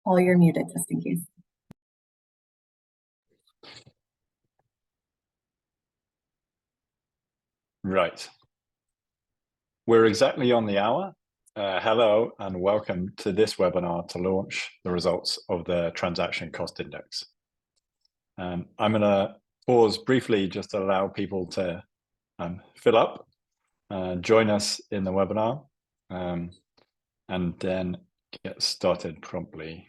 Paul, you're muted just in case. Right. We're exactly on the hour. Hello and welcome to this webinar to launch the results of the Transaction Cost Index. I'm going to pause briefly just to allow people to fill up, join us in the webinar, and then get started promptly.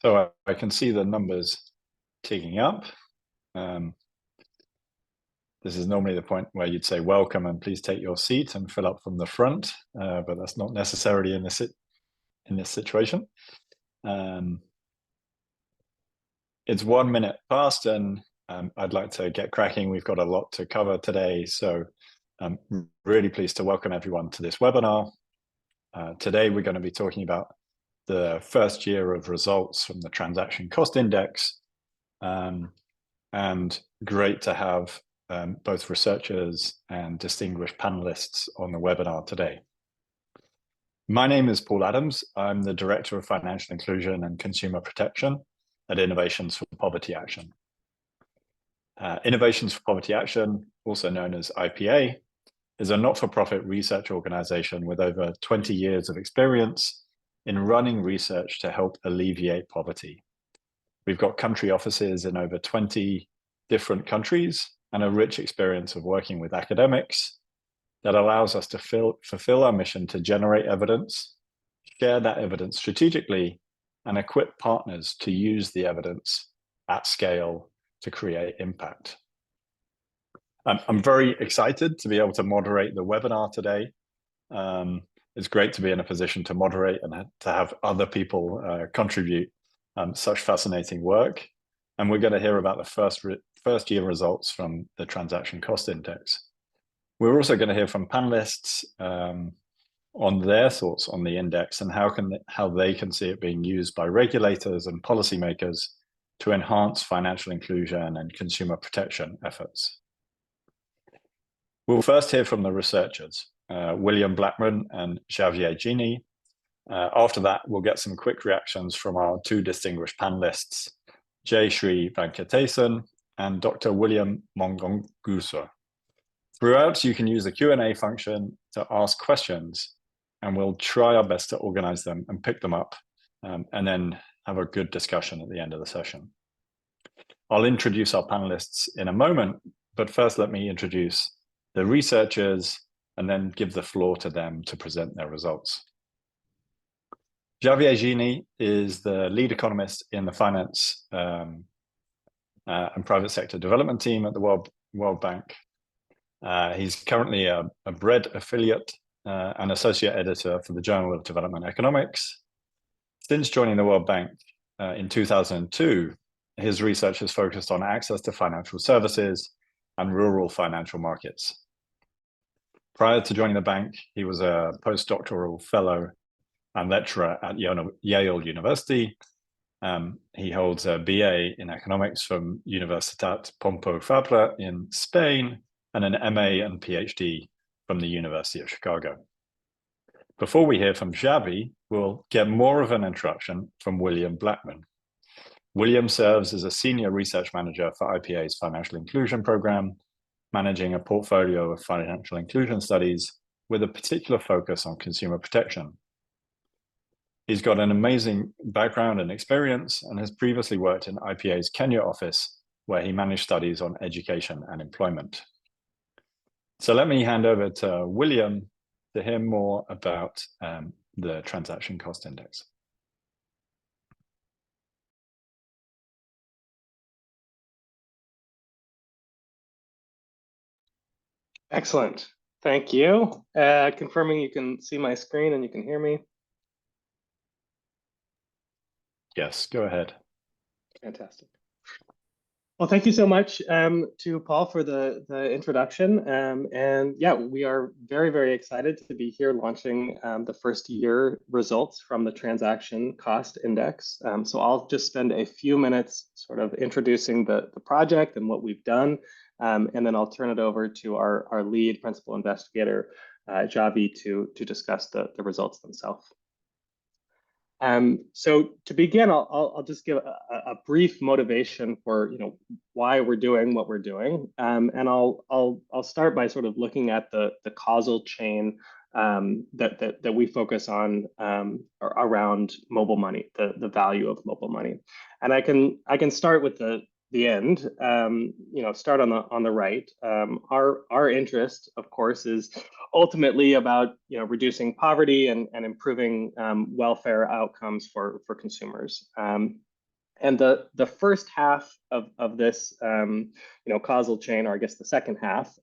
So I can see the numbers ticking up. This is normally the point where you'd say welcome and please take your seat and fill up from the front, but that's not necessarily in this situation. It's 1 minute past and I'd like to get cracking. We've got a lot to cover today, so I'm really pleased to welcome everyone to this webinar. Today we're going to be talking about the first year of results from the Transaction Cost Index, and great to have both researchers and distinguished panelists on the webinar today. My name is Paul Adams. I'm the Director of Financial Inclusion and Consumer Protection at Innovations for Poverty Action. Innovations for Poverty Action, also known as IPA, is a not-for-profit research organization with over 20 years of experience in running research to help alleviate poverty. We've got country offices in over 20 different countries and a rich experience of working with academics that allows us to fulfill our mission to generate evidence, share that evidence strategically, and equip partners to use the evidence at scale to create impact. I'm very excited to be able to moderate the webinar today. It's great to be in a position to moderate and to have other people contribute such fascinating work. And we're going to hear about the first year results from the Transaction Cost Index. We're also going to hear from panelists on their thoughts on the index and how they can see it being used by regulators and policymakers to enhance financial inclusion and consumer protection efforts. We'll first hear from the researchers, William Blackmon and Xavier Giné. After that, we'll get some quick reactions from our two distinguished panelists, Jayshree Venkatesan and Dr. William Mng'ong'ose. Throughout, you can use the Q&A function to ask questions, and we'll try our best to organize them and pick them up, and then have a good discussion at the end of the session. I'll introduce our panelists in a moment, but first let me introduce the researchers and then give the floor to them to present their results. Xavier Giné is the lead economist in the finance and private sector development team at the World Bank. He's currently a BRED affiliate and associate editor for the Journal of Development Economics. Since joining the World Bank in 2002, his research has focused on access to financial services and rural financial markets. Prior to joining the bank, he was a postdoctoral fellow and lecturer at Yale University. He holds a BA in economics from Universitat Pompeu Fabra in Spain and an MA and PhD from the University of Chicago. Before we hear from Xavi, we'll get more of an introduction from William Blackmon. William serves as a senior research manager for IPA's Financial Inclusion Program, managing a portfolio of financial inclusion studies with a particular focus on consumer protection. He's got an amazing background and experience and has previously worked in IPA's Kenya office, where he managed studies on education and employment. So let me hand over to William to hear more about the Transaction Cost Index. Excellent. Thank you. Confirming you can see my screen and you can hear me. Yes, go ahead. Fantastic. Well, thank you so much to Paul for the introduction. And yeah, we are very, very excited to be here launching the first year results from the transaction cost index. So I'll just spend a few minutes sort of introducing the project and what we've done. And then I'll turn it over to our lead principal investigator, Javi, to discuss the results themselves. So to begin, I'll just give a brief motivation for why we're doing what we're doing, and I'll start by sort of looking at the causal chain that we focus on around mobile money, the value of mobile money, and I can start with the end. Start on the right. Our interest, of course, is ultimately about reducing poverty and improving welfare outcomes for consumers. And the first half of this causal chain, or I guess the second half,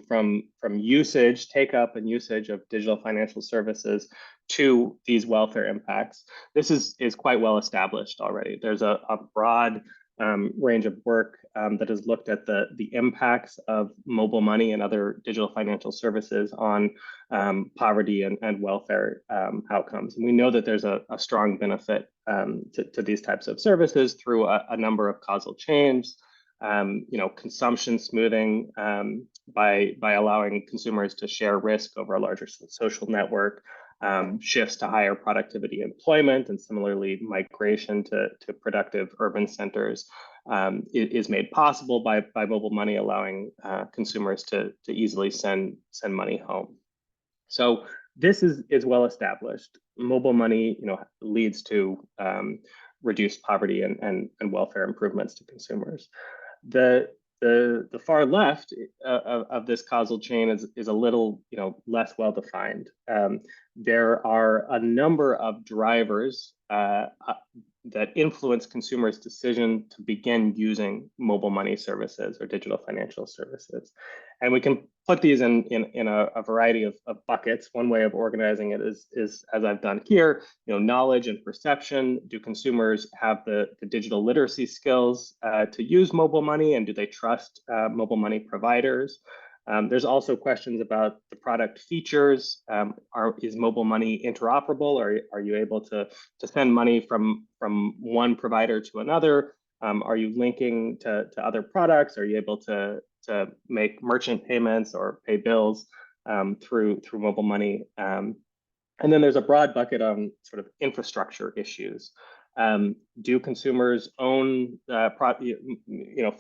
from usage, take up and usage of digital financial services to these welfare impacts, this is quite well established already. There's a broad range of work that has looked at the impacts of mobile money and other digital financial services on poverty and welfare outcomes. And we know that there's a strong benefit to these types of services through a number of causal chains. Consumption smoothing by allowing consumers to share risk over a larger social network, shifts to higher productivity employment, and similarly migration to productive urban centers is made possible by mobile money, allowing consumers to easily send money home. So this is well established. Mobile money leads to reduced poverty and welfare improvements to consumers. The far left of this causal chain is a little less well defined. There are a number of drivers that influence consumers' decision to begin using mobile money services or digital financial services. And we can put these in a variety of buckets. One way of organizing it is as I've done here, knowledge and perception. Do consumers have the digital literacy skills to use mobile money, and do they trust mobile money providers? There's also questions about the product features. Is mobile money interoperable? Are you able to send money from one provider to another? Are you linking to other products? Are you able to make merchant payments or pay bills through mobile money? And then there's a broad bucket on sort of infrastructure issues. Do consumers own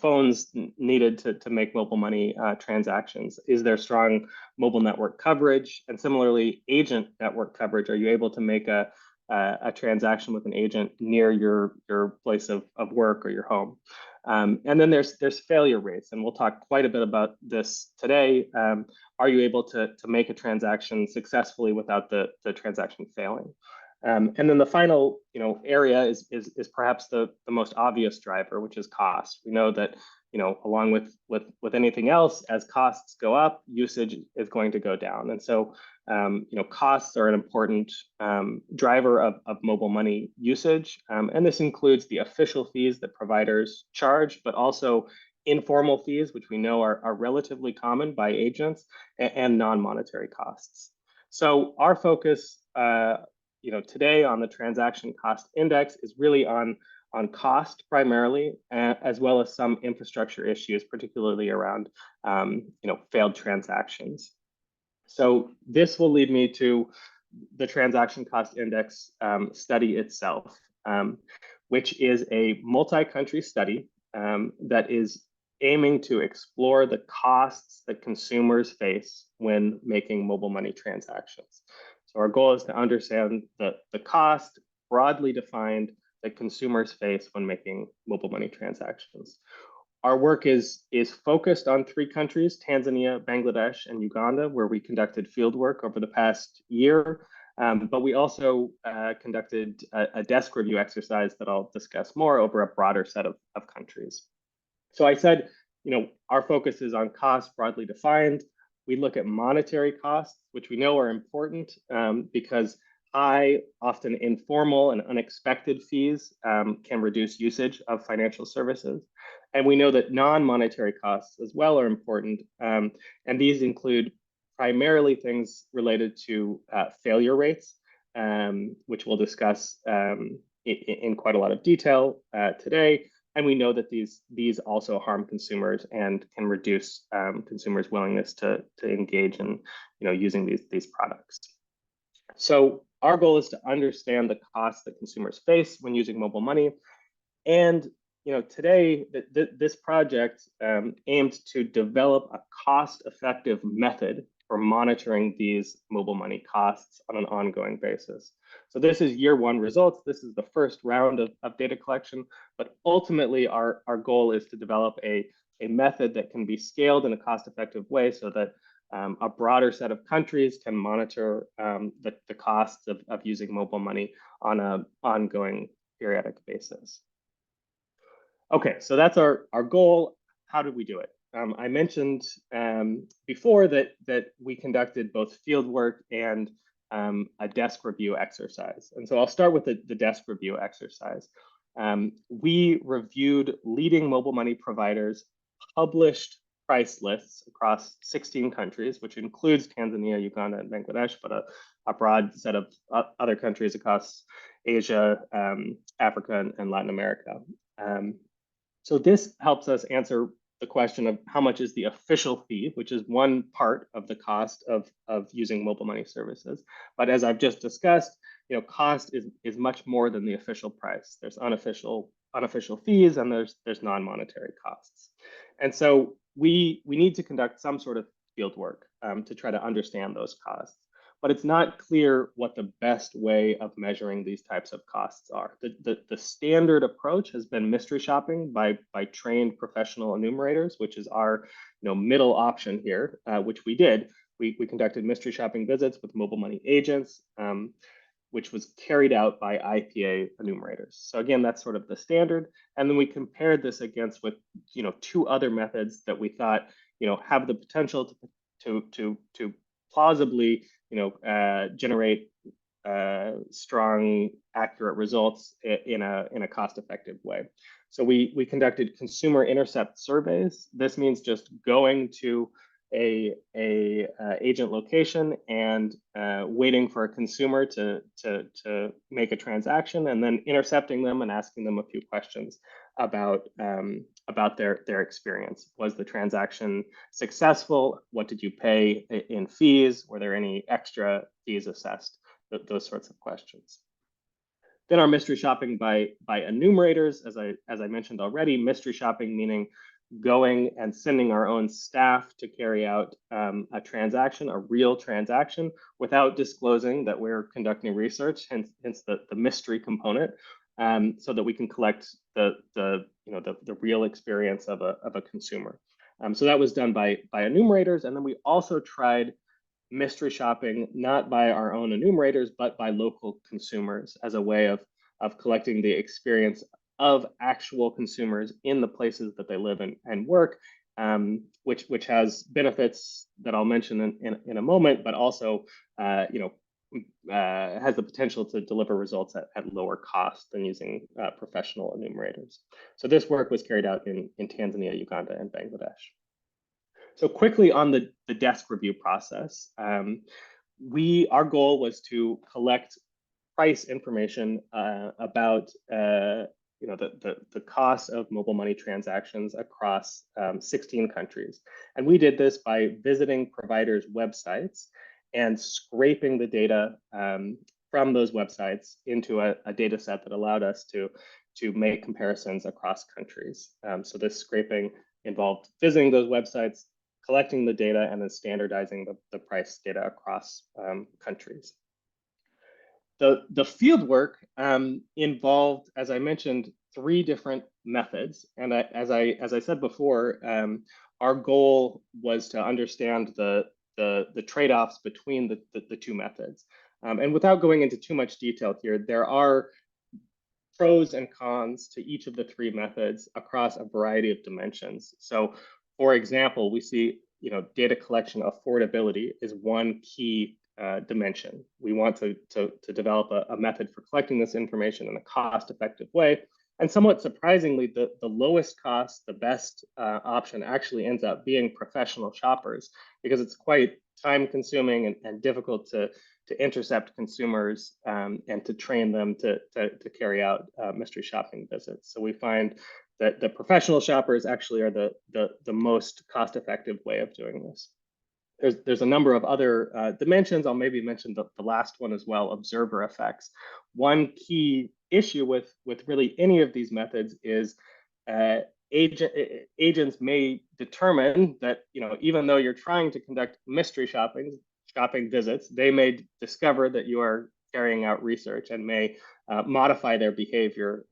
phones needed to make mobile money transactions? Is there strong mobile network coverage? And similarly, agent network coverage. Are you able to make a transaction with an agent near your place of work or your home? And then there's failure rates, and we'll talk quite a bit about this today. Are you able to make a transaction successfully without the transaction failing? And then the final area is perhaps the most obvious driver, which is cost. We know that along with anything else, as costs go up, usage is going to go down. And so costs are an important driver of mobile money usage. And this includes the official fees that providers charge, but also informal fees, which we know are relatively common by agents, and non-monetary costs. So our focus today on the transaction cost index is really on cost primarily, as well as some infrastructure issues, particularly around failed transactions. So this will lead me to the transaction cost index study itself, which is a multi-country study that is aiming to explore the costs that consumers face when making mobile money transactions. So our goal is to understand the cost, broadly defined, that consumers face when making mobile money transactions. Our work is focused on 3 countries, Tanzania, Bangladesh, and Uganda, where we conducted fieldwork over the past year. But we also conducted a desk review exercise that I'll discuss more over a broader set of countries. So I said, our focus is on cost broadly defined. We look at monetary costs, which we know are important because high, often informal and unexpected fees can reduce usage of financial services. And we know that non-monetary costs as well are important. And these include primarily things related to failure rates, which we'll discuss in quite a lot of detail today. And we know that these also harm consumers and can reduce consumers' willingness to engage in using these products. So our goal is to understand the costs that consumers face when using mobile money. And today, this project aimed to develop a cost-effective method for monitoring these mobile money costs on an ongoing basis. So this is year one results. This is the first round of data collection, but ultimately our goal is to develop a method that can be scaled in a cost-effective way so that a broader set of countries can monitor the costs of using mobile money on an ongoing periodic basis. Okay, so that's our goal. How did we do it? I mentioned before that we conducted both fieldwork and a desk review exercise. And so I'll start with the desk review exercise. We reviewed leading mobile money providers' published price lists across 16 countries, which includes Tanzania, Uganda, and Bangladesh, but a broad set of other countries across Asia, Africa, and Latin America. So this helps us answer the question of how much is the official fee, which is one part of the cost of using mobile money services. But as I've just discussed, cost is much more than the official price. There's unofficial fees and there's non-monetary costs. And so we need to conduct some sort of field work to try to understand those costs. But it's not clear what the best way of measuring these types of costs are. The standard approach has been mystery shopping by trained professional enumerators, which is our middle option here, which we did. We conducted mystery shopping visits with mobile money agents, which was carried out by IPA enumerators. So again, that's sort of the standard. And then we compared this against with two other methods that we thought have the potential to plausibly generate strong, accurate results in a cost-effective way. So we conducted consumer intercept surveys. This means just going to a agent location and waiting for a consumer to make a transaction, and then intercepting them and asking them a few questions about their experience. Was the transaction successful? What did you pay in fees? Were there any extra fees assessed? Those sorts of questions. Then our mystery shopping by enumerators, as I mentioned already, mystery shopping meaning going and sending our own staff to carry out a transaction, a real transaction, without disclosing that we're conducting research, hence the mystery component, so that we can collect the real experience of a consumer. So that was done by enumerators, and then we also tried mystery shopping not by our own enumerators, but by local consumers as a way of collecting the experience of actual consumers in the places that they live and work, which has benefits that I'll mention in a moment, but also has the potential to deliver results at lower cost than using professional enumerators. So this work was carried out in Tanzania, Uganda, and Bangladesh. So quickly on the desk review process, our goal was to collect price information about the cost of mobile money transactions across 16 countries. And we did this by visiting providers' websites and scraping the data from those websites into a data set that allowed us to make comparisons across countries. So this scraping involved visiting those websites, collecting the data, and then standardizing the price data across countries. The field work involved, as I mentioned, 3 different methods. And as I said before, our goal was to understand the trade-offs between the 2 methods. And without going into too much detail here, there are pros and cons to each of the 3 methods across a variety of dimensions. So, for example, we see data collection affordability is one key dimension. We want to develop a method for collecting this information in a cost-effective way. And somewhat surprisingly, the lowest cost, the best option actually ends up being professional shoppers, because it's quite time-consuming and difficult to intercept consumers and to train them to carry out mystery shopping visits. So we find that the professional shoppers actually are the most cost-effective way of doing this. There's a number of other dimensions. I'll maybe mention the last one as well, observer effects. One key issue with really any of these methods is agents may determine that, even though you're trying to conduct mystery shopping visits, they may discover that you are carrying out research and may modify their behavior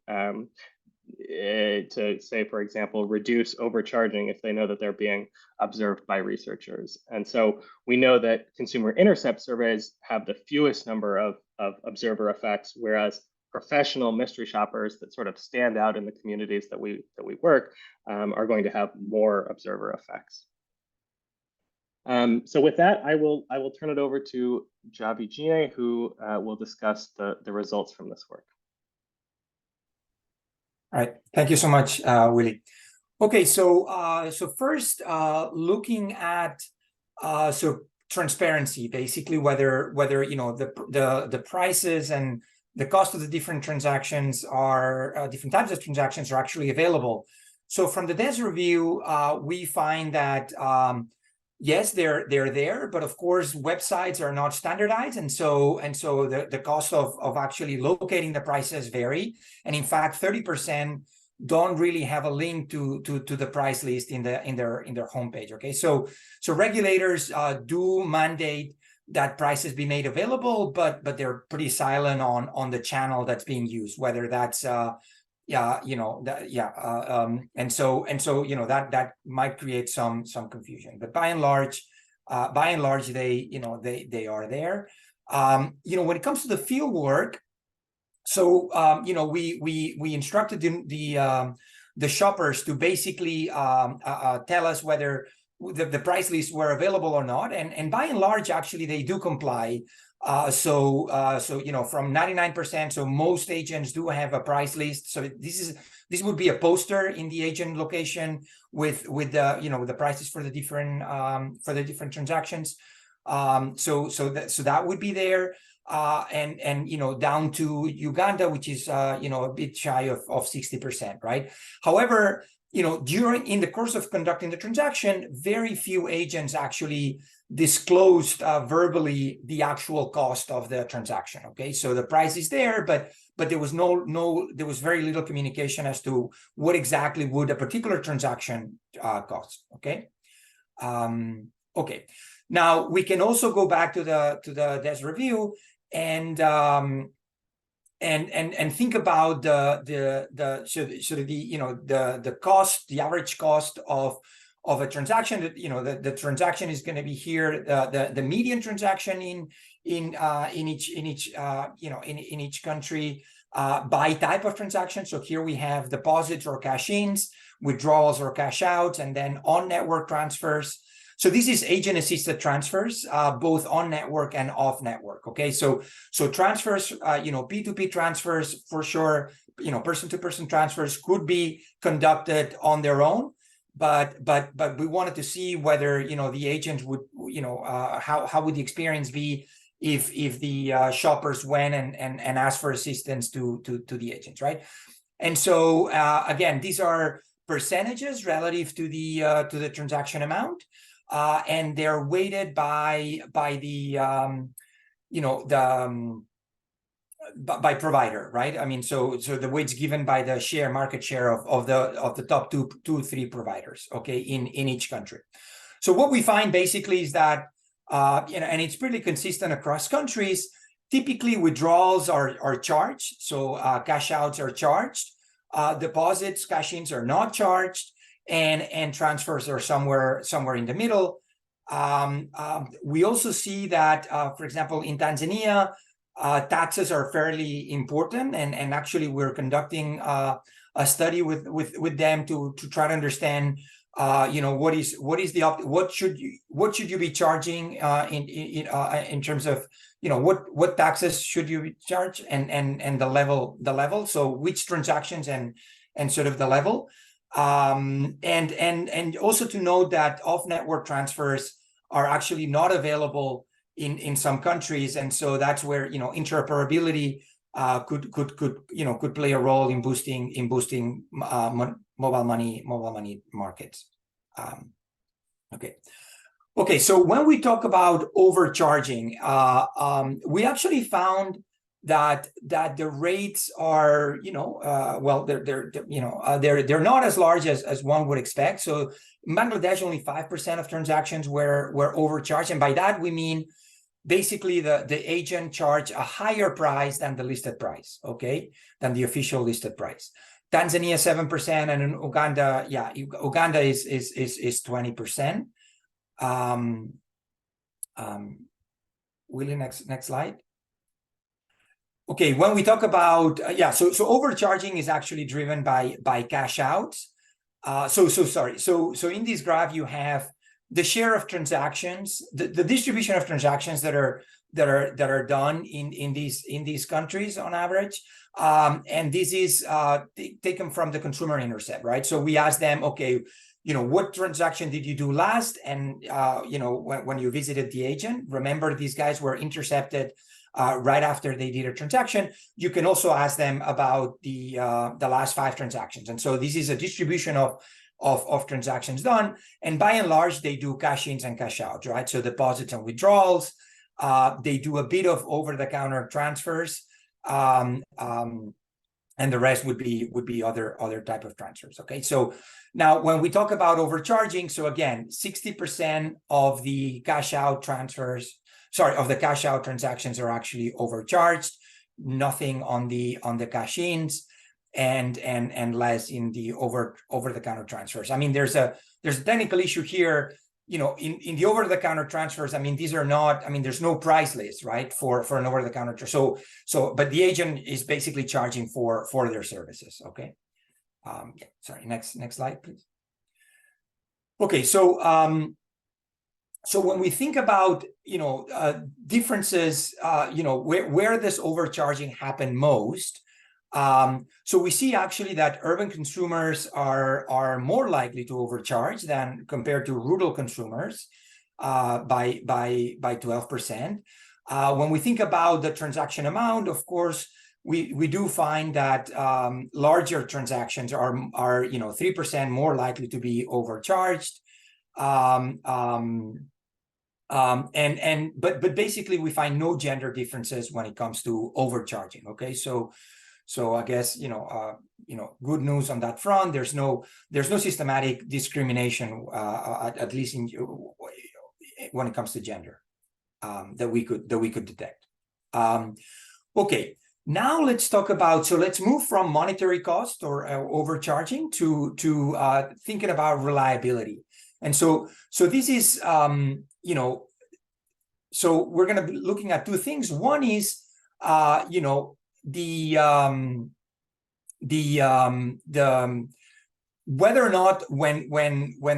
to say, for example, reduce overcharging if they know that they're being observed by researchers. And so we know that consumer intercept surveys have the fewest number of observer effects, whereas professional mystery shoppers that sort of stand out in the communities that we work are going to have more observer effects. So with that, I will turn it over to Xavier Giné, who will discuss the results from this work. All right, thank you so much, Willie. Okay, so first, looking at transparency, basically whether the prices and the cost of the different transactions are different types of transactions are actually available. So from the DES review, we find that yes, they're there, but of course websites are not standardized, and so the cost of actually locating the prices vary. And in fact, 30% don't really have a link to the price list in their homepage. Okay, so regulators do mandate that prices be made available, but they're pretty silent on the channel that's being used, whether that's and so that might create some confusion, but by and large they are there. When it comes to the field work, so we instructed the shoppers to basically tell us whether the price lists were available or not, and by and large actually they do comply. So from 99%, so most agents do have a price list. So this would be a poster in the agent location with the prices for the different transactions. So that would be there, and down to Uganda, which is a bit shy of 60%, right? However, in the course of conducting the transaction, very few agents actually disclosed verbally the actual cost of the transaction. Okay, so the price is there, but there was there was very little communication as to what exactly would a particular transaction cost. Okay, okay. Now we can also go back to the DES review and think about the cost, the average cost of a transaction. That the transaction is going to be here, the median transaction in each country by type of transaction. So here we have deposits or cash-ins, withdrawals or cash outs, and then on-network transfers. So this is agent-assisted transfers, both on-network and off-network. Okay, so transfers, P2P transfers for sure, person-to-person transfers could be conducted on their own, but we wanted to see whether the agent would, how would the experience be if the shoppers went and asked for assistance to the agents, right? And so again, these are percentages relative to the transaction amount. And they're weighted by provider, right? I mean, so the weights given by the market share of the top two, three providers, okay, in each country. So what we find basically is that and it's pretty consistent across countries. Typically, withdrawals are charged, so cash outs are charged. Deposits, cash-ins are not charged. And transfers are somewhere in the middle. We also see that, for example, in Tanzania, taxes are fairly important, and actually we're conducting a study with them to try to understand what should you be charging in terms of what taxes should you charge and the level. So which transactions and sort of the level, and also to note that off-network transfers are actually not available in some countries, and so that's where interoperability could play a role in boosting mobile money markets. Okay, so when we talk about overcharging, we actually found that the rates are well, they're not as large as one would expect. So in Bangladesh, only 5% of transactions were overcharged, and by that we mean basically the agent charged a higher price than the listed price, than the official listed price. Tanzania 7%, and in Uganda, Uganda is 20%. Willie, next slide. Okay, when we talk about so overcharging is actually driven by cash outs. So in this graph you have the share of transactions, the distribution of transactions that are done in these countries on average, and this is taken from the consumer intercept, right? So we ask them, okay, what transaction did you do last? And when you visited the agent, remember these guys were intercepted right after they did a transaction. You can also ask them about the last 5 transactions, and so this is a distribution of transactions done, and by and large they do cash ins and cash outs, right? So deposits and withdrawals. They do a bit of over-the-counter transfers, and the rest would be other type of transfers. Okay, so now when we talk about overcharging, so again, 60% of the cash out transactions are actually overcharged. Nothing on the cash ins, and less in the over-the-counter transfers. I mean, there's a technical issue here. In the over-the-counter transfers, I mean, these are not, I mean, there's no price list, right, for an over-the-counter. But the agent is basically charging for their services, okay? Sorry, next slide, please. Okay, so when we think about, differences, where this overcharging happened most, so we see actually that urban consumers are more likely to overcharge than compared to rural consumers by 12%. When we think about the transaction amount, of course, we do find that larger transactions are 3% more likely to be overcharged. But basically we find no gender differences when it comes to overcharging. Okay, so I guess good news on that front. There's no systematic discrimination, at least when it comes to gender, that we could detect. Okay, now let's talk about. So let's move from monetary cost or overcharging to thinking about reliability. And so this is so we're going to be looking at 2 things. One is the whether or not when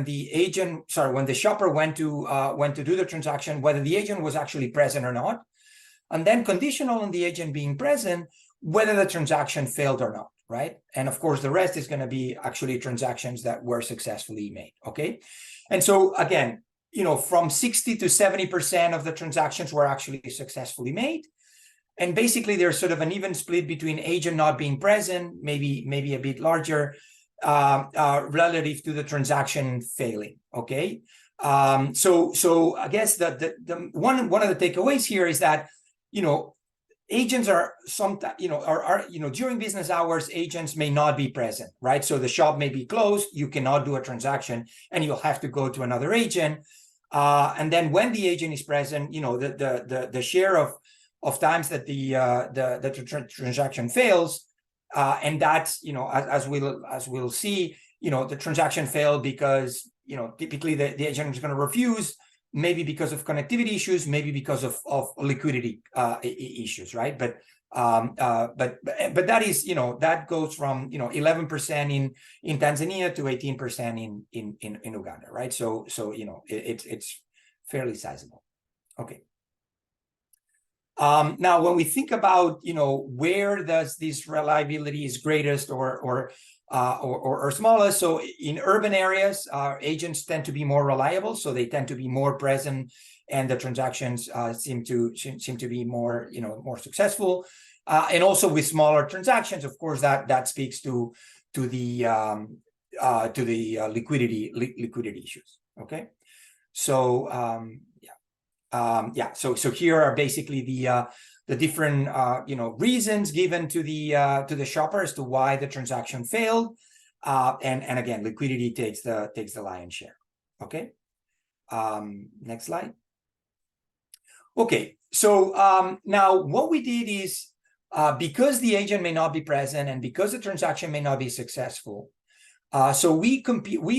the shopper went to do the transaction, whether the agent was actually present or not, and then conditional on the agent being present, whether the transaction failed or not, right? And of course the rest is going to be actually transactions that were successfully made. Okay, and so again, from 60 to 70% of the transactions were actually successfully made. And basically, there's sort of an even split between agent not being present, maybe a bit larger, relative to the transaction failing. Okay, so I guess that the one of the takeaways here is that agents are sometimes during business hours, agents may not be present, right? So the shop may be closed, you cannot do a transaction, and you'll have to go to another agent. And then when the agent is present, the share of times that the transaction fails, and that's as we'll see, the transaction failed because typically the agent is going to refuse, maybe because of connectivity issues, maybe because of liquidity issues, right? But But that is, that goes from 11% in Tanzania to 18% in Uganda, right? So it's fairly sizable. Okay. Now, when we think about where does this reliability is greatest or smallest, so in urban areas, agents tend to be more reliable, so they tend to be more present, and the transactions seem to be more more successful. And also with smaller transactions, of course, that speaks to the liquidity issues. Okay, so so here are basically the different reasons given to the shopper as to why the transaction failed, and again, liquidity takes the lion's share. Okay, next slide. Okay, so now what we did is, because the agent may not be present and because the transaction may not be successful, so we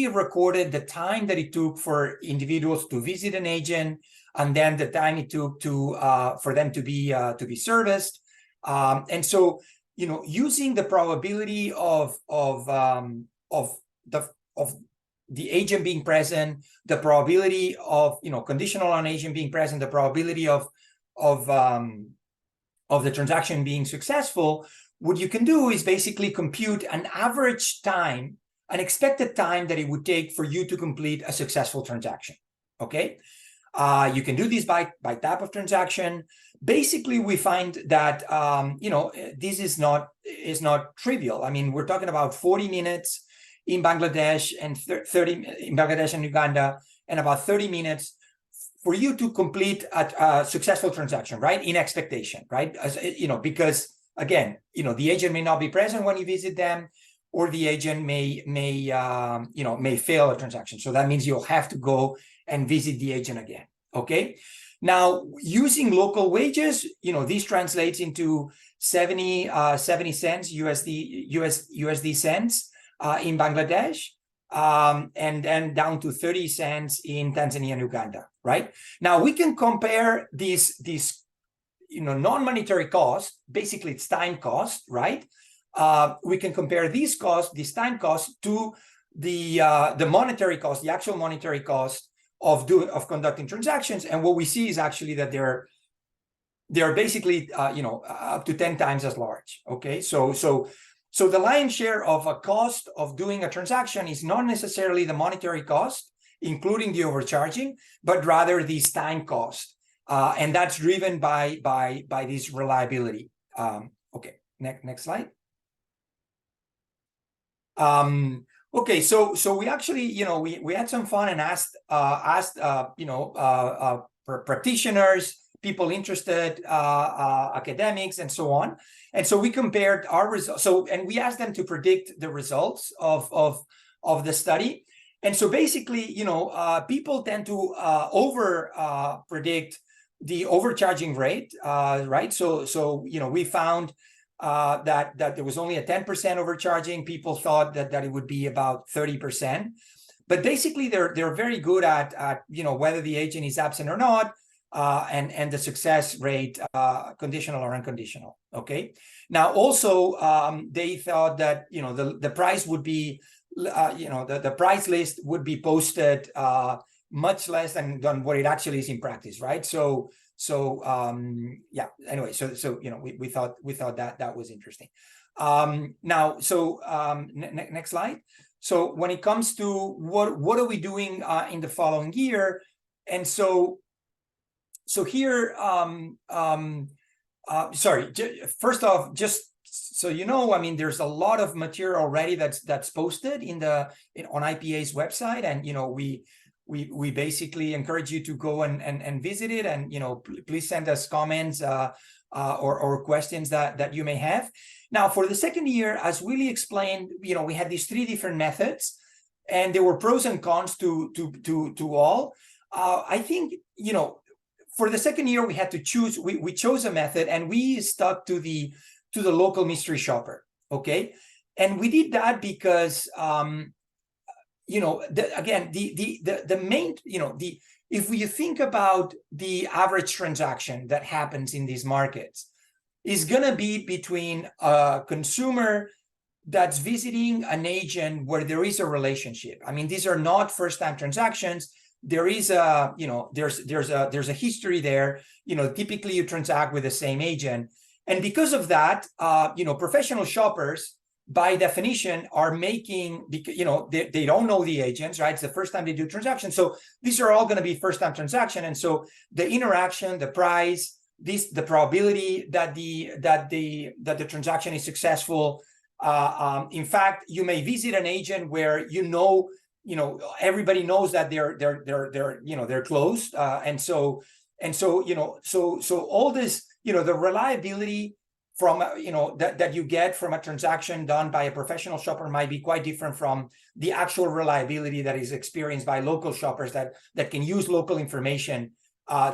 recorded the time that it took for individuals to visit an agent, and then the time it took for them to be serviced, and so using the probability of the agent being present, the probability of conditional on agent being present, the probability of the transaction being successful, what you can do is basically compute an average time, an expected time that it would take for you to complete a successful transaction. Okay, you can do this by type of transaction. Basically, we find that this is not trivial. I mean, we're talking about 40 minutes in Bangladesh and 30 in Bangladesh and Uganda, and about 30 minutes for you to complete a successful transaction, right? In expectation, right? Because again, the agent may not be present when you visit them, or the agent may fail a transaction. So that means you'll have to go and visit the agent again. Okay. Now, using local wages, this translates into 70 cents USD cents in Bangladesh, and then down to 30 cents in Tanzania and Uganda, right? Now we can compare these non-monetary costs, basically it's time cost, right? We can compare these time costs to the monetary cost, the actual monetary cost of conducting transactions, and what we see is actually that they're basically up to 10 times as large. Okay, so the lion's share of a cost of doing a transaction is not necessarily the monetary cost, including the overcharging, but rather this time cost, and that's driven by this reliability. Okay, next slide. Okay, so we actually we had some fun and asked practitioners, people interested, academics, and so on. And so we compared our results. And we asked them to predict the results of the study. And so basically, people tend to predict the overcharging rate, right? So we found that there was only a 10% overcharging. People thought that it would be about 30%. But basically, they're very good at whether the agent is absent or not. And the success rate, conditional or unconditional. Okay. Now, also, they thought that the price would be, the price list would be posted much less than what it actually is in practice, right? So yeah. Anyway, so we thought that was interesting. Now, so next slide. So when it comes to what are we doing in the following year, and so here, sorry, first off, just so I mean, there's a lot of material already that's posted on IPA's website, and we basically encourage you to go and visit it, and please send us comments or questions that you may have. Now, for the second year, as Willie explained, we had these 3 different methods, and there were pros and cons to all. I think for the second year, we had to choose. We chose a method, and we stuck to the local mystery shopper. Okay, and we did that because again, the main if you think about the average transaction that happens in these markets, is going to be between a consumer that's visiting an agent where there is a relationship. I mean, these are not first-time transactions. There is a, there's a history there. Typically you transact with the same agent. And because of that, professional shoppers, by definition, are making, they don't know the agents, right? It's the first time they do transactions. So these are all going to be first-time transaction. And so the interaction, the price, the probability that the transaction is successful. In fact, you may visit an agent where everybody knows that they're closed, and so all this, the reliability from that you get from a transaction done by a professional shopper might be quite different from the actual reliability that is experienced by local shoppers that can use local information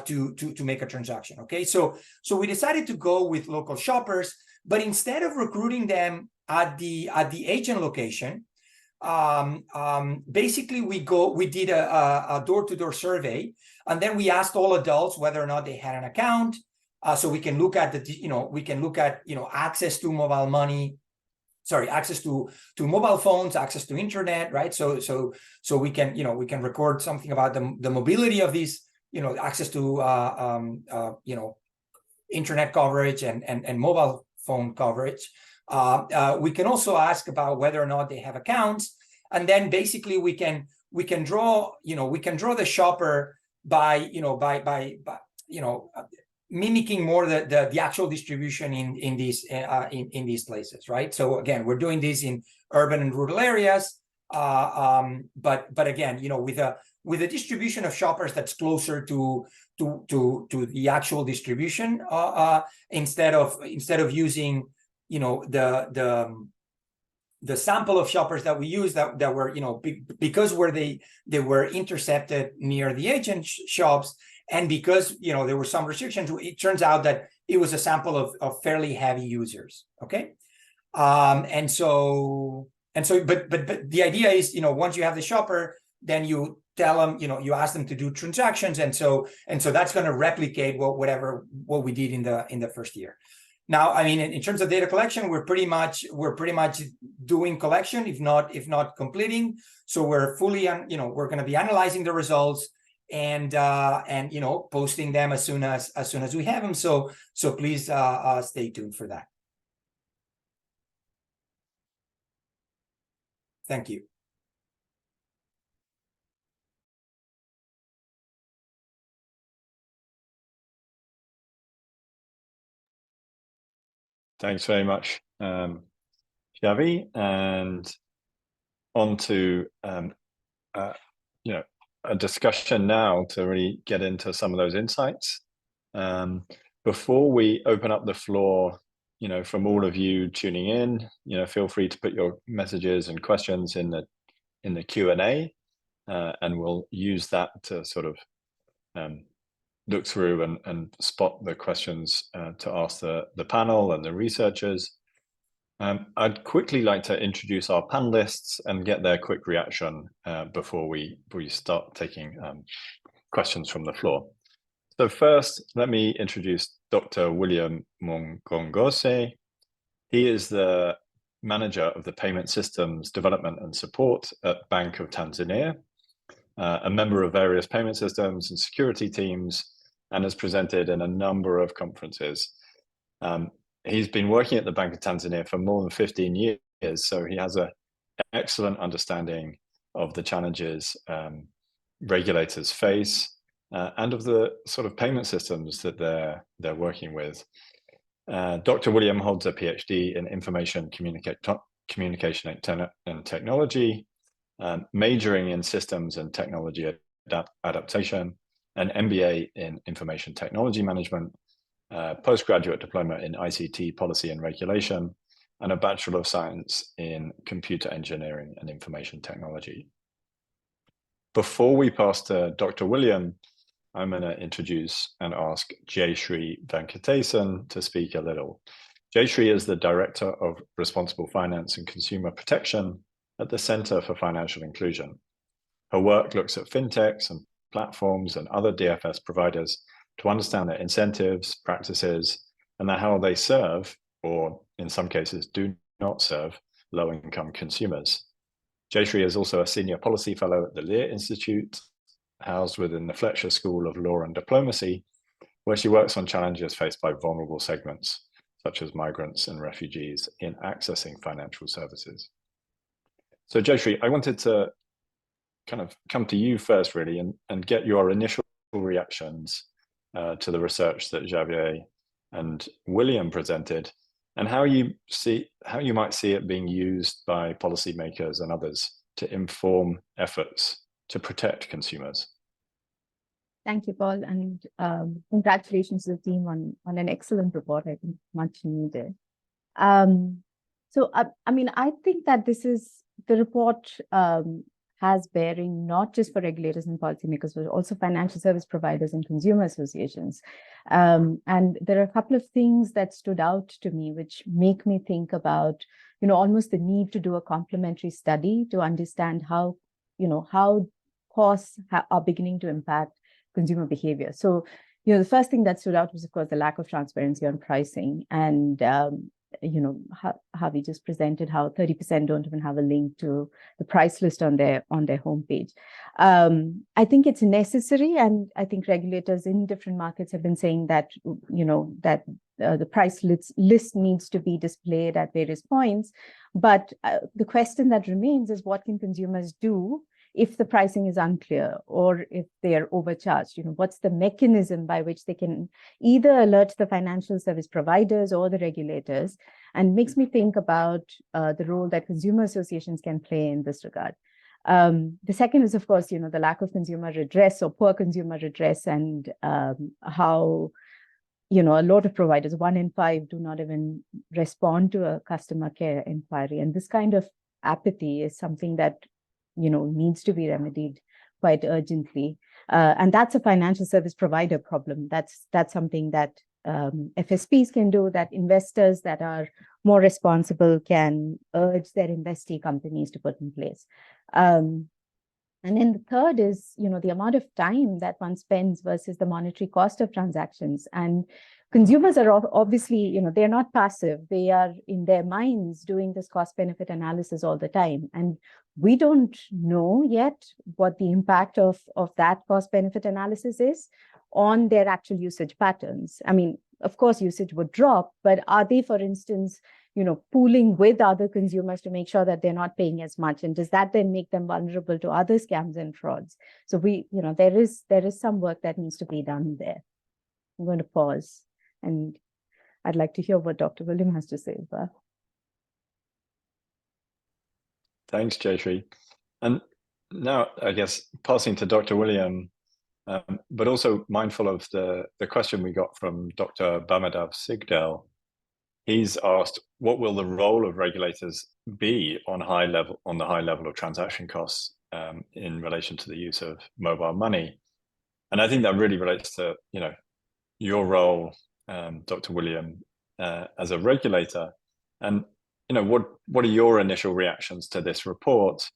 to make a transaction. Okay, so we decided to go with local shoppers, but instead of recruiting them at the agent location, basically we did a door-to-door survey, and then we asked all adults whether or not they had an account, so we can look at access to mobile money, access to mobile phones, access to internet, right? So we can record something about the mobility of these, access to internet coverage and mobile phone coverage. We can also ask about whether or not they have accounts, and then basically we can draw the shopper by mimicking more the actual distribution in these places, right? So again, we're doing this in urban and rural areas, but again, with a distribution of shoppers that's closer to the actual distribution, instead of using the sample of shoppers that we use that were because they were intercepted near the agent shops, and because there were some restrictions, it turns out that it was a sample of fairly heavy users. Okay, but the idea is once you have the shopper, then you tell them, you ask them to do transactions, and so that's going to replicate what we did in the first year. Now, I mean, in terms of data collection, we're pretty much doing collection, if not completing. So we're fully we're going to be analyzing the results and posting them as soon as we have them. So please stay tuned for that. Thank you. Thanks very much, Xavi, and on to a discussion now to really get into some of those insights. Before we open up the floor, from all of you tuning in, feel free to put your messages and questions in the Q&A, and we'll use that to sort of look through and spot the questions to ask the panel and the researchers. I'd quickly like to introduce our panelists and get their quick reaction before we start taking questions from the floor. So first, let me introduce Dr. William Mng'ong'ose. He is the manager of the Payment Systems Development and Support at Bank of Tanzania, a member of various payment systems and security teams, and has presented in a number of conferences. He's been working at the Bank of Tanzania for more than 15 years, so he has an excellent understanding of the challenges regulators face and of the sort of payment systems that they're working with. Dr. William holds a PhD in Information Communication and Technology, majoring in Systems and Technology Adaptation, an MBA in Information Technology Management, postgraduate diploma in ICT Policy and Regulation, and a Bachelor of Science in Computer Engineering and Information Technology. Before we pass to Dr. William, I'm going to introduce and ask Jayshree Venkatesan to speak a little. Jayshree is the Director of Responsible Finance and Consumer Protection at the Center for Financial Inclusion. Her work looks at fintechs and platforms and other DFS providers to understand their incentives, practices, and how they serve, or in some cases do not serve, low-income consumers. Jayshree is also a senior policy fellow at the Lear Institute, housed within the Fletcher School of Law and Diplomacy, where she works on challenges faced by vulnerable segments, such as migrants and refugees, in accessing financial services. So Jayshree, I wanted to kind of come to you first, really, and get your initial reactions to the research that Xavier and William presented, and how you might see it being used by policymakers and others to inform efforts to protect consumers. Thank you, Paul, and congratulations to the team on an excellent report. I think much needed. So, I mean, I think that the report has bearing not just for regulators and policymakers, but also financial service providers and consumer associations. And there are a couple of things that stood out to me, which make me think about, almost the need to do a complementary study to understand how costs are beginning to impact consumer behavior. So, the first thing that stood out was, of course, the lack of transparency on pricing, and how we just presented how 30% don't even have a link to the price list on their homepage. I think it's necessary, and I think regulators in different markets have been saying that the price list needs to be displayed at various points. But the question that remains is, what can consumers do if the pricing is unclear or if they are overcharged? What's the mechanism by which they can either alert the financial service providers or the regulators? And makes me think about the role that consumer associations can play in this regard. The second is, of course, the lack of consumer redress or poor consumer redress, and how a lot of providers, 1 in 5, do not even respond to a customer care inquiry. And this kind of apathy is something that needs to be remedied quite urgently. And that's a financial service provider problem. That's something that FSPs can do, that investors that are more responsible can urge their investee companies to put in place. And then the third is, the amount of time that one spends versus the monetary cost of transactions. And consumers are obviously, they're not passive. They are in their minds doing this cost-benefit analysis all the time. And we don't know yet what the impact of that cost-benefit analysis is on their actual usage patterns. I mean, of course, usage would drop, but are they, for instance, pooling with other consumers to make sure that they're not paying as much? And does that then make them vulnerable to other scams and frauds? So there is some work that needs to be done there. I'm going to pause, and I'd like to hear what Dr. William has to say as well. Thanks, Jayshree. And now, I guess, passing to Dr. William, but also mindful of the question we got from Dr. Bamadav Sigdel. He's asked, what will the role of regulators be on the high level of transaction costs in relation to the use of mobile money? And I think that really relates to your role, Dr. William, as a regulator. And what are your initial reactions to this report,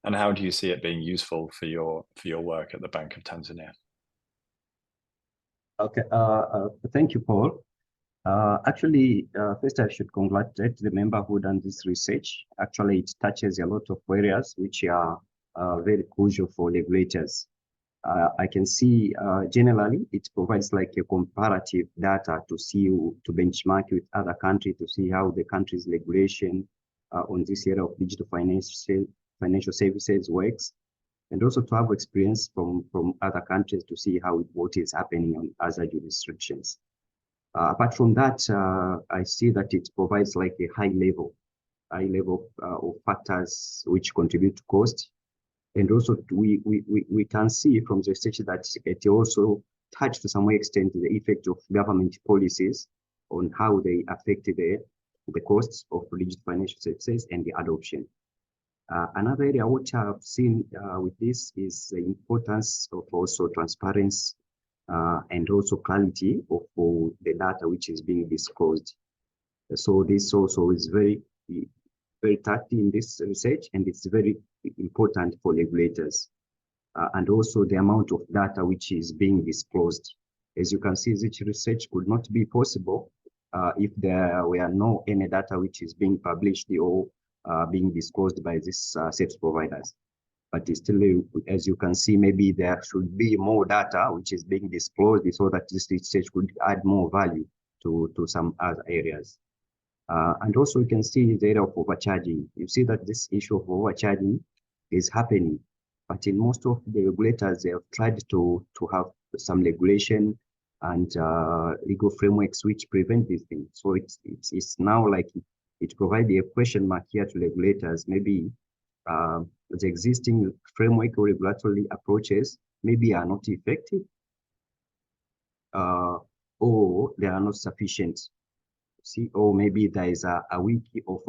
and how do you see it being useful for your work at the Bank of Tanzania? Okay, thank you, Paul. Actually, first I should congratulate the member who done this research. Actually, it touches a lot of areas which are very crucial for regulators. I can see generally it provides like a comparative data to benchmark with other countries, to see how the country's regulation on this area of digital financial services works, and also to have experience from other countries to see what is happening on other jurisdictions. Apart from that, I see that it provides like a high level of factors which contribute to cost. And also we can see from the research that it also touched to some extent the effect of government policies on how they affect the costs of digital financial services and the adoption. Another area which I've seen with this is the importance of also transparency and also clarity of the data which is being disclosed. So this also is very touchy in this research, and it's very important for regulators. And also the amount of data which is being disclosed. As you can see, this research could not be possible if there were no any data which is being published or being disclosed by these service providers. But still, as you can see, maybe there should be more data which is being disclosed so that this research could add more value to some other areas. And also you can see the area of overcharging. You see that this issue of overcharging is happening, but in most of the regulators, they have tried to have some regulation and legal frameworks which prevent these things. So it's now like it provides a question mark here to regulators. Maybe the existing framework or regulatory approaches maybe are not effective, or they are not sufficient. See, or maybe there is a weak of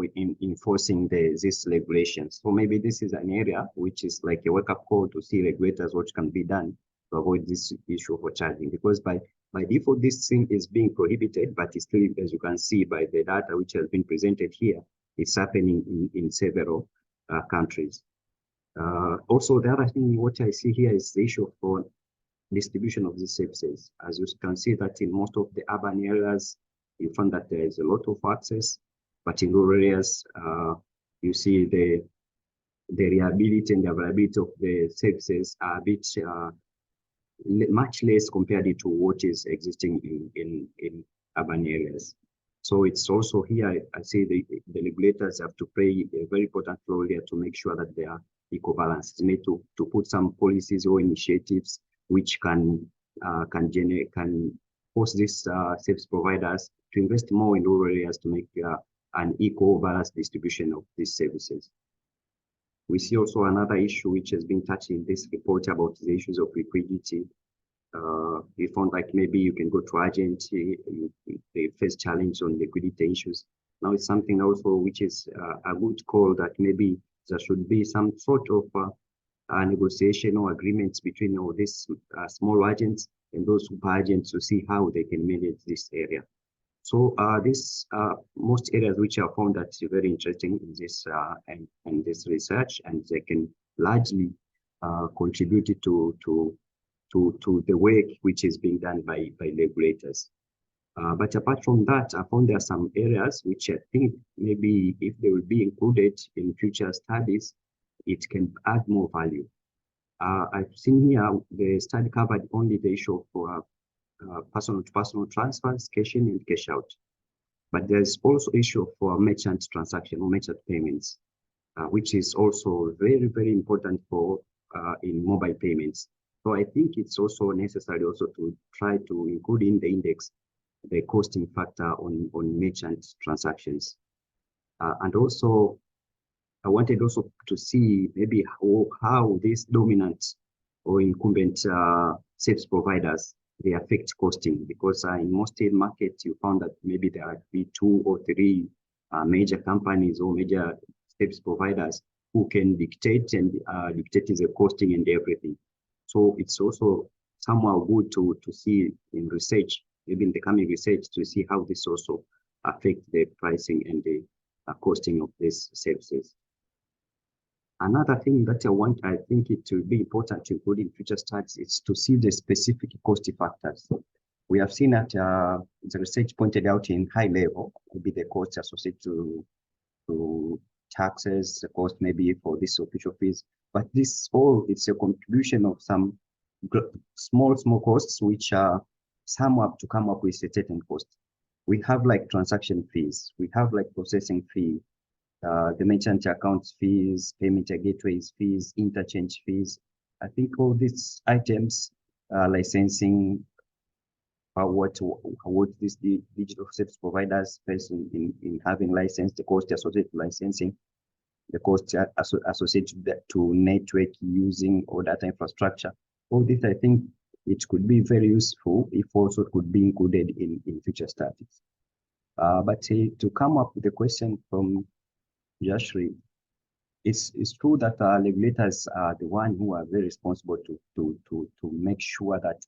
enforcing these regulations. So maybe this is an area which is like a wake-up call to see regulators what can be done to avoid this issue of charging. Because by default, this thing is being prohibited, but it's still, as you can see by the data which has been presented here, it's happening in several countries. Also, the other thing what I see here is the issue for distribution of these services. As you can see that in most of the urban areas, you find that there is a lot of access, but in rural areas, you see the reliability and the availability of the services are a bit much less compared to what is existing in urban areas. So it's also here, I see the regulators have to play a very important role here to make sure that they are equal balance. They need to put some policies or initiatives which can force these service providers to invest more in rural areas to make an equal balanced distribution of these services. We see also another issue which has been touched in this report about the issues of liquidity. We found like maybe you can go to agency, they face challenge on liquidity issues. Now it's something also which is a good call that maybe there should be some sort of negotiation or agreements between all these small agents and those super agents to see how they can manage this area. So most areas which are found that very interesting in this and this research, and they can largely contribute to the work which is being done by regulators. But apart from that, I found there are some areas which I think maybe if they will be included in future studies, it can add more value. I've seen here the study covered only the issue of personal-to-personal transfers, cash in and cash out. But there's also issue for merchant transaction or merchant payments, which is also very, very important for in mobile payments. So I think it's also necessary also to try to include in the index the costing factor on merchant transactions. And also, I wanted also to see maybe how these dominant or incumbent service providers, they affect costing, because in most markets you found that maybe there are 2 or 3 major companies or major service providers who can dictate the costing and everything. So it's also somehow good to see in research, maybe in the coming research, to see how this also affect the pricing and the costing of these services. Another thing that I think it will be important to include in future studies is to see the specific cost factors. We have seen that the research pointed out in high level, maybe the costs associated to taxes, the cost maybe for this official fees, but this all, it's a contribution of some small costs, which are sum up to come up with a certain cost. We have like transaction fees, we have like processing fee, the merchant accounts fees, payment gateways fees, interchange fees. I think all these items, licensing, what these digital service providers face in having license, the cost associated with licensing, the cost associated to network using or data infrastructure. All this, I think it could be very useful if also could be included in future studies. But to come up with a question from Jayshree, it's true that regulators are the one who are very responsible to make sure that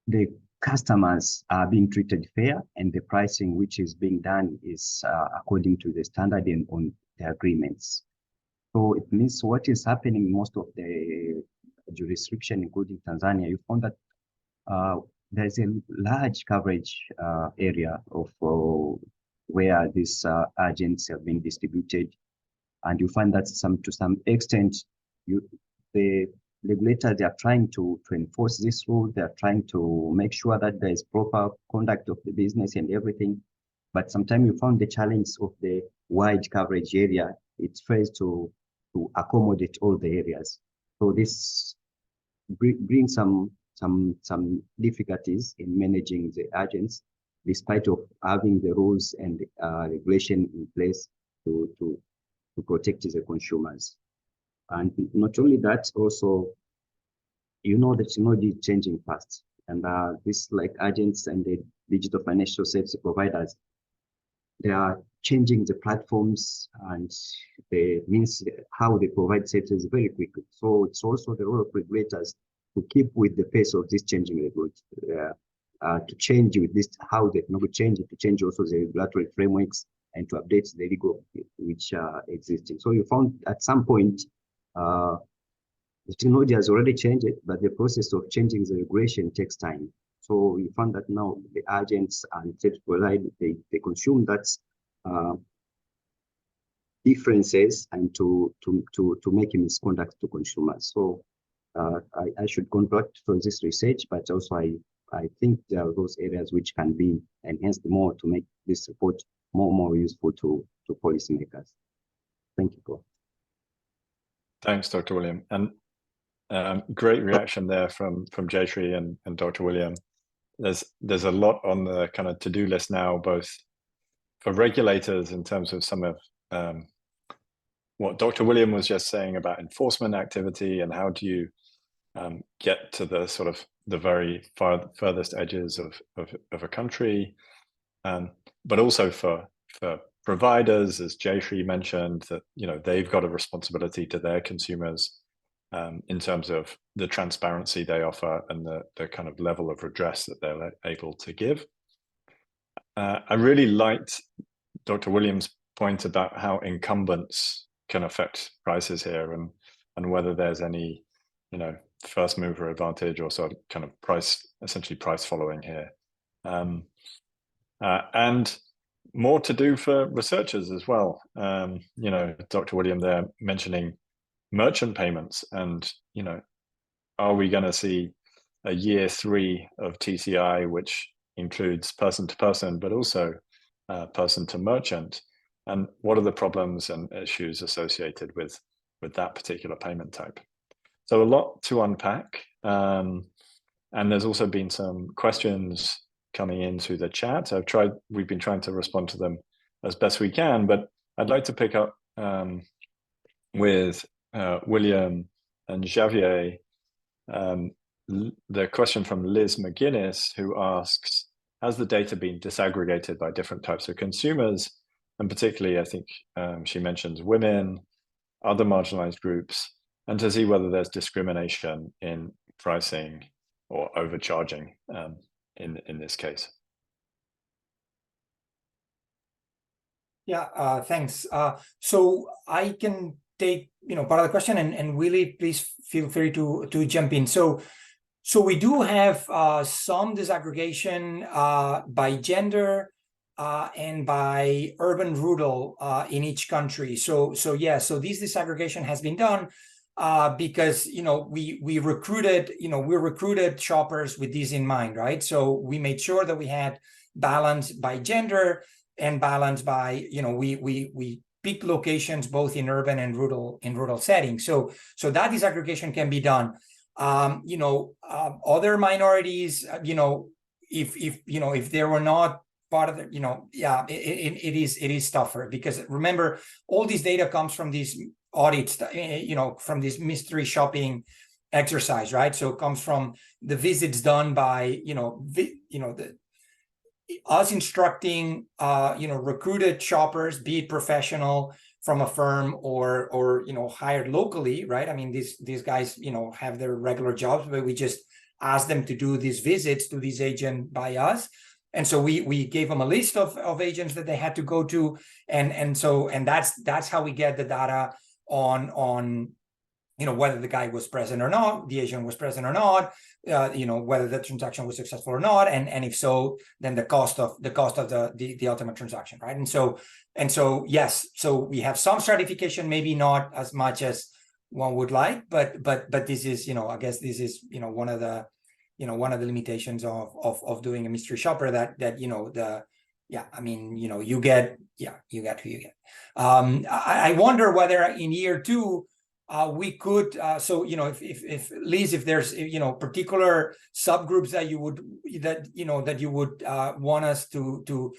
the customers are being treated fair and the pricing which is being done is according to the standard and on the agreements. So it means what is happening in most of the jurisdiction, including Tanzania, you found that there's a large coverage area of where these agents have been distributed, and you find that to some extent, the regulators, they are trying to enforce this rule. They are trying to make sure that there is proper conduct of the business and everything. But sometimes you found the challenge of the wide coverage area. It tries to accommodate all the areas. So this brings some difficulties in managing the agents, despite of having the rules and regulation in place to protect the consumers. And not only that, also, you know that technology is changing fast, and this like agents and the digital financial service providers, they are changing the platforms and the means how they provide services very quickly. So it's also the role of regulators to keep with the pace of this changing regulation, to change with this, how the technology change, to change also the regulatory frameworks and to update the legal which are existing. So you found at some point, the technology has already changed it, but the process of changing the regulation takes time. So you found that now the agents and service providers, they consume that differences and to make misconduct to consumers. So I should conduct from this research, but also I think there are those areas which can be enhanced more to make this report more useful to policymakers. Thank you, Paul. Thanks, Dr. William. And great reaction there from Jayshree and Dr. William. There's a lot on the kind of to-do list now, both for regulators in terms of some of what Dr. William was just saying about enforcement activity and how do you get to the sort of the very furthest edges of a country, but also for providers, as Jayshree mentioned, that they've got a responsibility to their consumers in terms of the transparency they offer and the kind of level of redress that they're able to give. I really liked Dr. Williams' point about how incumbents can affect prices here and whether there's any, first mover advantage or sort of kind of essentially price following here. And more to do for researchers as well. Dr. William there mentioning merchant payments and, are we going to see a year 3 of TCI, which includes person to person, but also person to merchant? And what are the problems and issues associated with that particular payment type? So a lot to unpack. And there's also been some questions coming into the chat. We've been trying to respond to them as best we can, but I'd like to pick up with William and Xavier. The question from Liz McGuinness, who asks, has the data been disaggregated by different types of consumers? And particularly, I think she mentions women, other marginalized groups, and to see whether there's discrimination in pricing or overcharging in this case. Yeah, thanks. So I can take part of the question, and Willie, please feel free to jump in. So we do have some disaggregation by gender and by urban rural in each country. So this disaggregation has been done because we recruited shoppers with this in mind, right? So we made sure that we had balance by gender and balance by we pick locations both in urban and rural settings. So that disaggregation can be done. Other minorities, if they were not part of the, it is tougher, because remember, all this data comes from these audits, from this mystery shopping exercise, right? So it comes from the visits done by, us instructing, recruited shoppers, be it professional from a firm or hired locally, right? I mean, these guys, have their regular jobs, but we just ask them to do these visits to these agents by us. And so we gave them a list of agents that they had to go to. And that's how we get the data on whether the guy was present or not, the agent was present or not, whether the transaction was successful or not, and if so, then the cost of the ultimate transaction, right? And so yes, so we have some stratification, maybe not as much as one would like, but this is, I guess this is, one of the limitations of doing a mystery shopper, that you get who you get. I wonder whether in year 2 we could, if Liz, if there's particular subgroups that you would want us to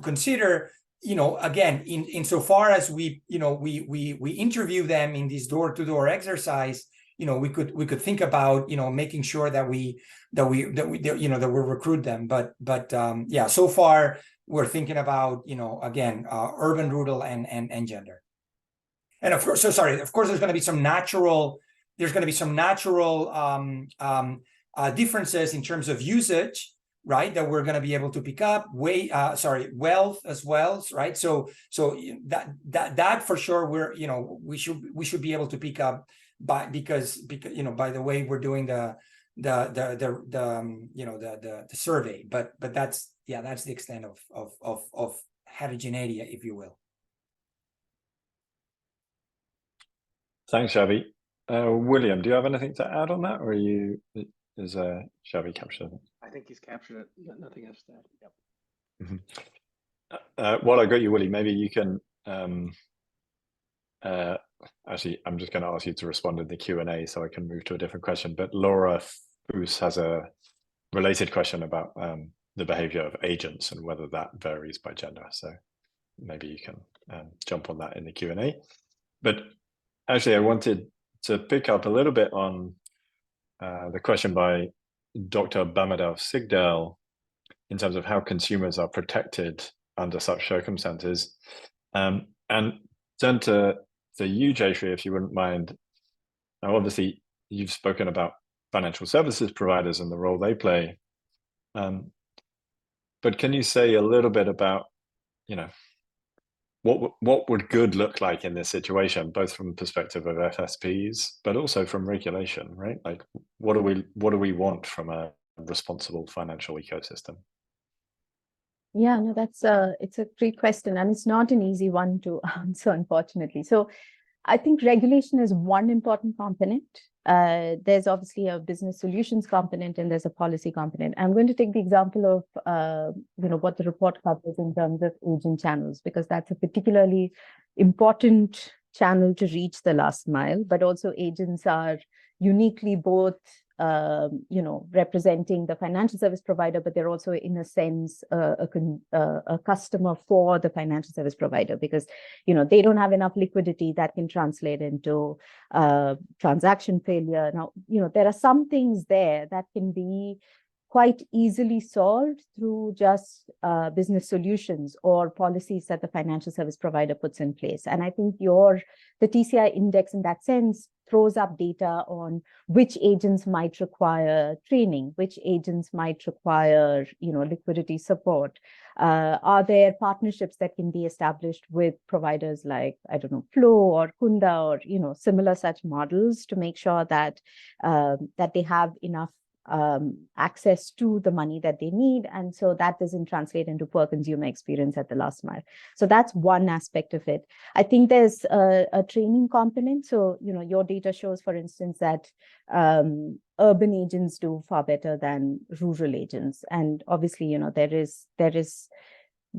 consider, again, insofar as we interview them in this door-to-door exercise, we could think about making sure that we recruit them, but so far we're thinking about again, urban, rural, and gender. And of course, there's going to be some natural differences in terms of usage, right? That we're going to be able to pick up. Wealth as well, right? So that for sure we should be able to pick up because by the way we're doing the survey, but that's the extent of heterogeneity, if you will. Thanks, Xavi. William, do you have anything to add on that, or is Xavi captured it? I think he's captured it. Nothing else to add. Yep. Mm-hmm. While I got you, Willie, maybe you can. Actually, I'm just going to ask you to respond in the Q&A so I can move to a different question. But Laura Foos has a related question about the behavior of agents and whether that varies by gender. So maybe you can jump on that in the Q&A. But actually, I wanted to pick up a little bit on the question by Dr. Bamadav Sigdal in terms of how consumers are protected under such circumstances. And turn to you, Jayshree, if you wouldn't mind. Now, obviously, you've spoken about financial services providers and the role they play. But can you say a little bit about, what would good look like in this situation, both from the perspective of FSPs, but also from regulation, right? Like, what do we want from a responsible financial ecosystem? Yeah, no, it's a great question, and it's not an easy one to answer, unfortunately. So I think regulation is one important component. There's obviously a business solutions component and there's a policy component. I'm going to take the example of what the report covers in terms of agent channels, because that's a particularly important channel to reach the last mile, but also agents are uniquely both representing the financial service provider, but they're also, in a sense, a customer for the financial service provider, because they don't have enough liquidity that can translate into transaction failure. Now, there are some things there that can be quite easily solved through just business solutions or policies that the financial service provider puts in place. And I think the TCI index in that sense throws up data on which agents might require training, which agents might require, liquidity support. Are there partnerships that can be established with providers like, I don't know, Flow or Kunda or, similar such models to make sure that that they have enough access to the money that they need, and so that doesn't translate into poor consumer experience at the last mile. So that's one aspect of it. I think there's a training component. So your data shows, for instance, that urban agents do far better than rural agents, and obviously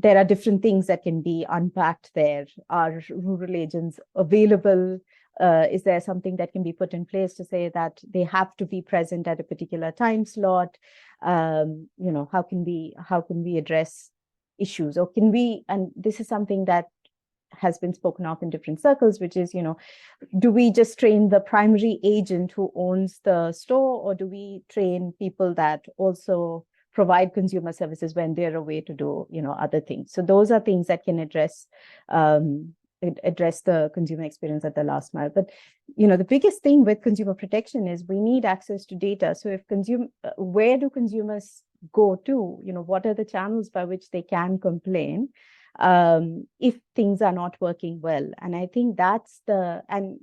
there are different things that can be unpacked there. Are rural agents available? Is there something that can be put in place to say that they have to be present at a particular time slot? How can we address issues, or can we? And this is something that has been spoken of in different circles, which is, do we just train the primary agent who owns the store, or do we train people that also provide consumer services when they're away to do, other things? So those are things that can address the consumer experience at the last mile. But the biggest thing with consumer protection is we need access to data. So if where do consumers go to? What are the channels by which they can complain if things are not working well? And I think and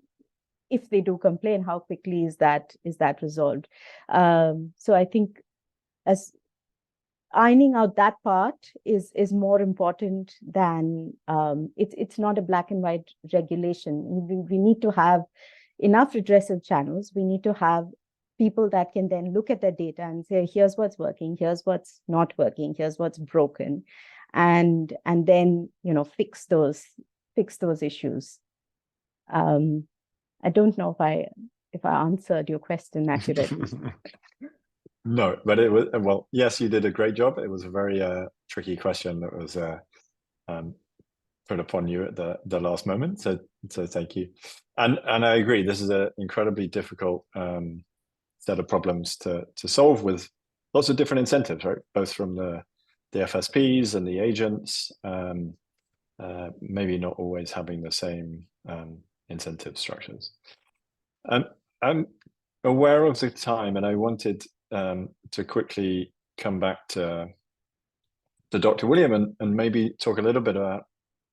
if they do complain, how quickly is that resolved? So I think as ironing out that part is more important than it's not a black and white regulation. We need to have enough redressal channels. We need to have people that can then look at the data and say, here's what's working, here's what's not working, here's what's broken, and then fix those issues. I don't know if I answered your question accurately. No, but it was, well, yes, you did a great job. It was a very tricky question that was put upon you at the last moment. So thank you. And I agree, this is an incredibly difficult set of problems to solve, with lots of different incentives, right? Both from the FSPs and the agents, maybe not always having the same incentive structures. I'm aware of the time, and I wanted to quickly come back to Dr. William and maybe talk a little bit about,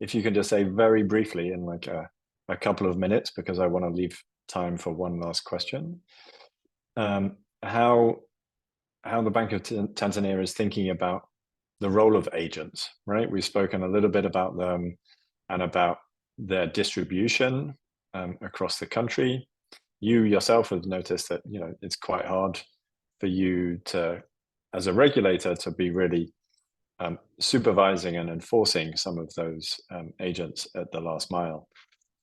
if you can just say very briefly in like a couple of minutes, because I want to leave time for one last question, how the Bank of Tanzania is thinking about the role of agents, right? We've spoken a little bit about them and about their distribution across the country. You yourself have noticed that, it's quite hard for you to, as a regulator, to be really supervising and enforcing some of those agents at the last mile.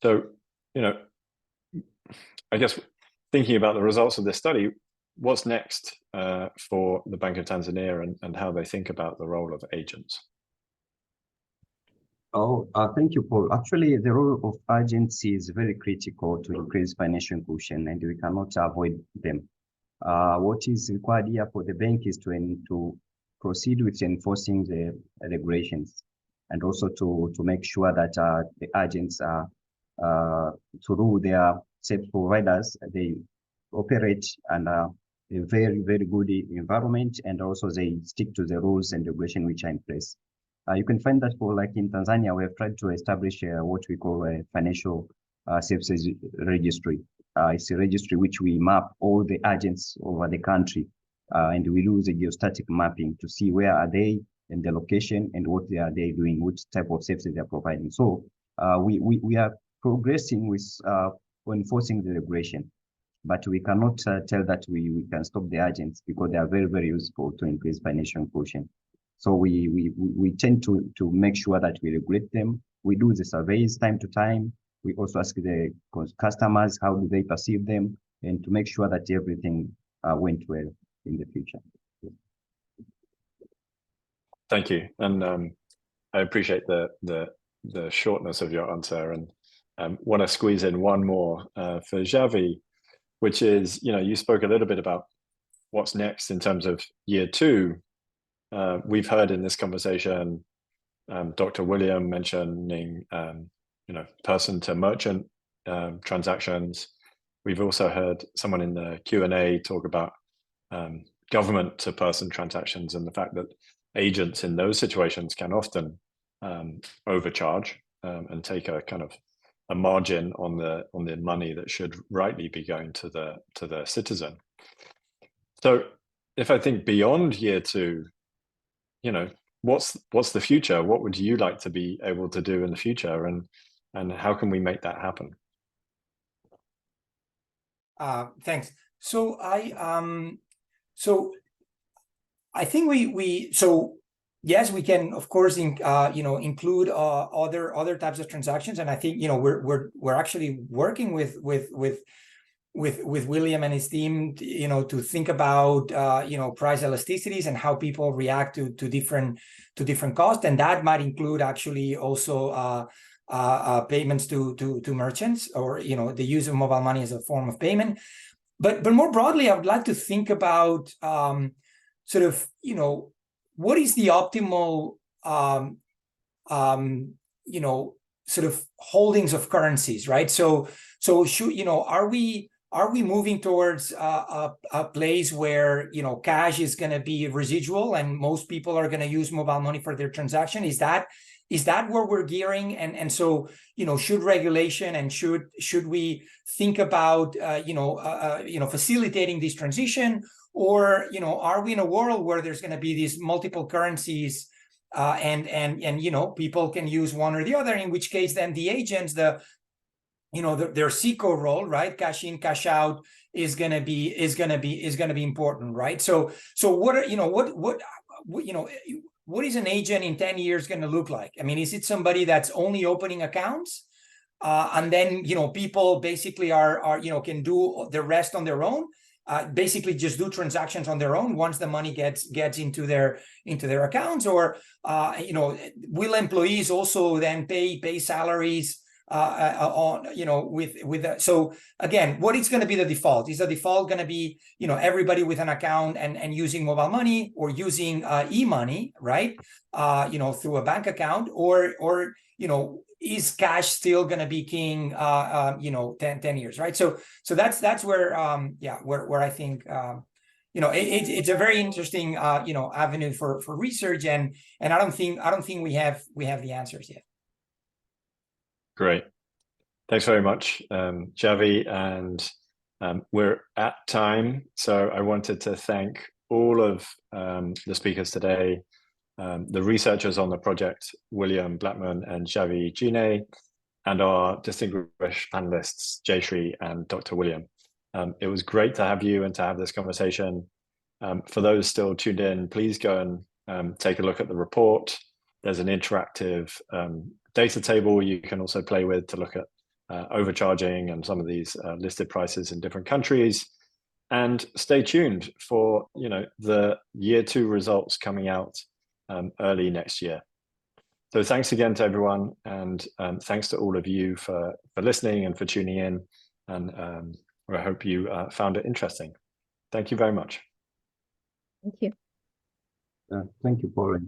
So, I guess thinking about the results of this study, what's next for the Bank of Tanzania and how they think about the role of agents? Thank you, Paul. Actually, the role of agents is very critical to increase financial inclusion, and we cannot avoid them. What is required here for the bank is to proceed with enforcing the regulations, and also to make sure that the agents are, through their service providers, they operate under a very, very good environment, and also they stick to the rules and regulations which are in place. You can find that for, like in Tanzania, we have tried to establish what we call a financial services registry. It's a registry which we map all the agents over the country, and we use a geostatic mapping to see where are they and the location and what are they doing, which type of services they are providing. So we are progressing with enforcing the regulation, but we cannot tell that we can stop the agents, because they are very, very useful to increase financial inclusion. So we tend to make sure that we regulate them. We do the surveys time to time. We also ask the customers how do they perceive them, and to make sure that everything went well in the future. Thank you, and I appreciate the shortness of your answer, and want to squeeze in one more for Xavier, which is, you spoke a little bit about what's next in terms of year 2. We've heard in this conversation Dr. William mentioning person to merchant transactions. We've also heard someone in the Q&A talk about government to person transactions, and the fact that agents in those situations can often overcharge and take a kind of a margin on the money that should rightly be going to the citizen. So if I think beyond year 2, what's the future? What would you like to be able to do in the future, and how can we make that happen? Thanks. So I think yes, we can, of course, include other types of transactions, and I think we're actually working with William and his team, to think about price elasticities and how people react to different costs, and that might include actually also payments to merchants, or the use of mobile money as a form of payment. But more broadly, I would like to think about what is the optimal sort of holdings of currencies, right? So should, are we moving towards a place where cash is going to be residual and most people are going to use mobile money for their transaction? Is that is that where we're gearing? And so, should regulation and should we think about, facilitating this transition? Or, are we in a world where there's going to be these multiple currencies and people can use one or the other, in which case then the agents, their SECO role, right? Cash in, cash out is going to be important, right? So what is an agent in 10 years going to look like? I mean, is it somebody that's only opening accounts? And then, people basically can do the rest on their own, basically just do transactions on their own once the money gets into their accounts? Or, will employees also then pay salaries so again, what is going to be the default? Is the default going to be, everybody with an account and using mobile money or using e-money, right? Through a bank account, or is cash still going to be king, 10 years, right? So that's where, where I think, it's a very interesting, avenue for research, and I don't think we have the answers yet. Great. Thanks very much, Xavi. And we're at time. So I wanted to thank all of the speakers today, the researchers on the project, William Blackmon and Xavier Giné, and our distinguished panelists, Jayshree and Dr. William. It was great to have you and to have this conversation. For those still tuned in, please go and take a look at the report. There's an interactive data table you can also play with to look at overcharging and some of these listed prices in different countries. And stay tuned for the year 2 results coming out early next year. So thanks again to everyone, and thanks to all of you for listening and for tuning in. And I hope you found it interesting. Thank you very much. Thank you. Thank you, Paul.